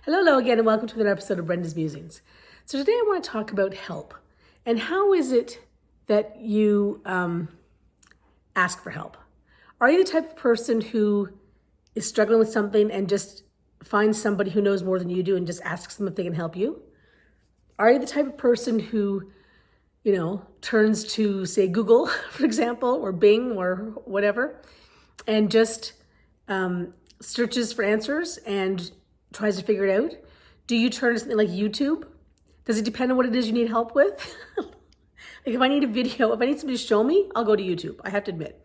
Hello again, and welcome to another episode of Brenda's Musings. So today I want to talk about help and how is it that you ask for help? Are you the type of person who is struggling with something and just finds somebody who knows more than you do and just asks them if they can help you? Are you the type of person who, turns to, say, Google, for example, or Bing or whatever, and just searches for answers and tries to figure it out? Do you turn to something like YouTube? Does it depend on what it is you need help with? Like if I need a video, if I need somebody to show me, I'll go to YouTube, I have to admit.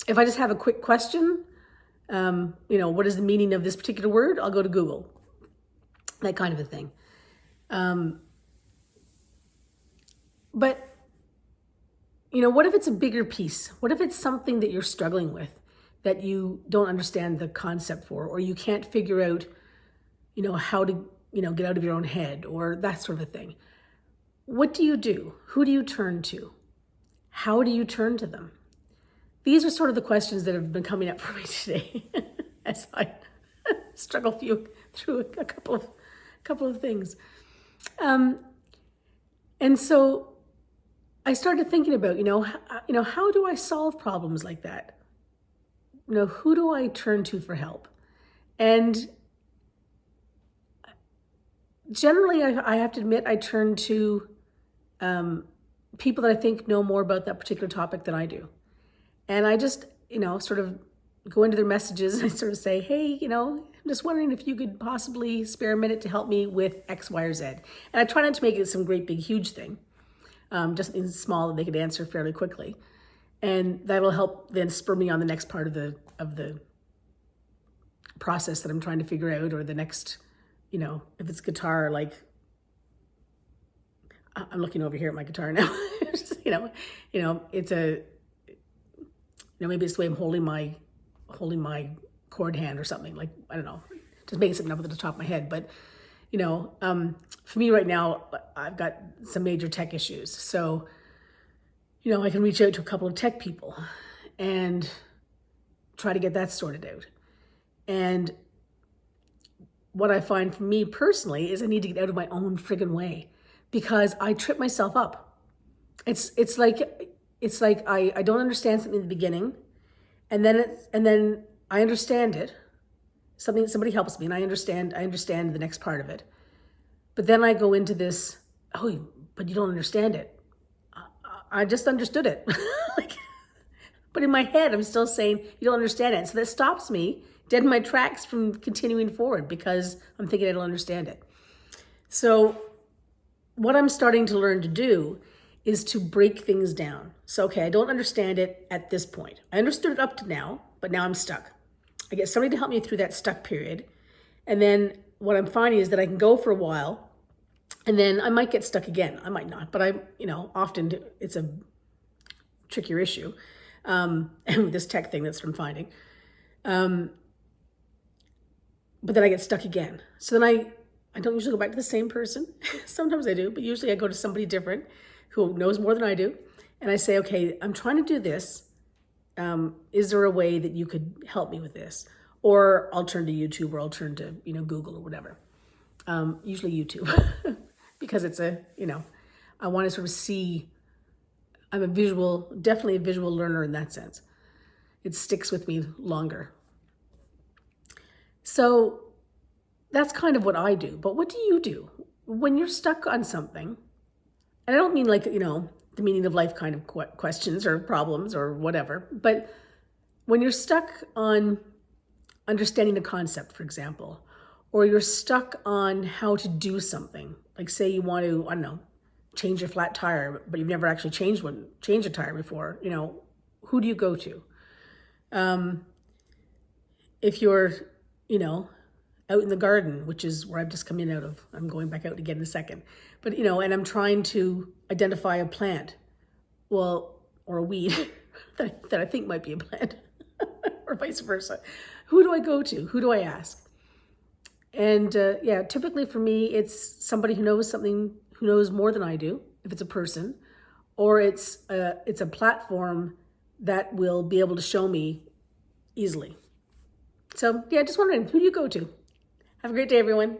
If I just have a quick question, what is the meaning of this particular word? I'll go to Google, that kind of a thing. But what if it's a bigger piece? What if it's something that you're struggling with that you don't understand the concept for, or you can't figure out, how to, get out of your own head or that sort of a thing? What do you do? Who do you turn to? How do you turn to them? These are sort of the questions that have been coming up for me today as I struggle through a couple of things. And so I started thinking about, how do I solve problems like that? Who do I turn to for help? And generally, I have to admit, I turn to people that I think know more about that particular topic than I do. And I just, sort of go into their messages and I sort of say, hey, I'm just wondering if you could possibly spare a minute to help me with X, Y, or Z. And I try not to make it some great, big, huge thing, just something small that they could answer fairly quickly. And that'll help then spur me on the next part of the process that I'm trying to figure out, or the next, if it's guitar, like I'm looking over here at my guitar now. It's maybe it's the way I'm holding my chord hand or something, like, I don't know, just making something up at the top of my head. But, for me right now, I've got some major tech issues. So, I can reach out to a couple of tech people and try to get that sorted out. And what I find for me personally is I need to get out of my own friggin' way, because I trip myself up. It's like I don't understand something in the beginning, and then I understand it. Somebody helps me and I understand the next part of it. But then I go into this, oh, but you don't understand it. I just understood it. But in my head, I'm still saying, you don't understand it. So that stops me dead in my tracks from continuing forward, because I'm thinking I don't understand it. So what I'm starting to learn to do is to break things down. So, okay, I don't understand it at this point. I understood it up to now, but now I'm stuck. I get somebody to help me through that stuck period. And then what I'm finding is that I can go for a while, and then I might get stuck again. I might not, but often it's a trickier issue. And with this tech thing that's what I'm finding. But then I get stuck again. So then I don't usually go back to the same person. Sometimes I do, but usually I go to somebody different who knows more than I do. And I say, okay, I'm trying to do this. Is there a way that you could help me with this? Or I'll turn to YouTube, or I'll turn to, Google or whatever. Usually YouTube, because it's I want to sort of see. I'm definitely a visual learner in that sense. It sticks with me longer. So that's kind of what I do. But what do you do when you're stuck on something? And I don't mean like, the meaning of life kind of questions or problems or whatever. But when you're stuck on understanding a concept, for example, or you're stuck on how to do something, like say you want to, I don't know, change your flat tire, but you've never actually changed a tire before, who do you go to? If you're, out in the garden, which is where I've just come in out of, I'm going back out again in a second, but, and I'm trying to identify a plant, or a weed that I think might be a plant, or vice versa. Who do I go to? Who do I ask? And typically for me, it's somebody who knows something, who knows more than I do, if it's a person, or it's a platform that will be able to show me easily. So just wondering, who do you go to? Have a great day, everyone.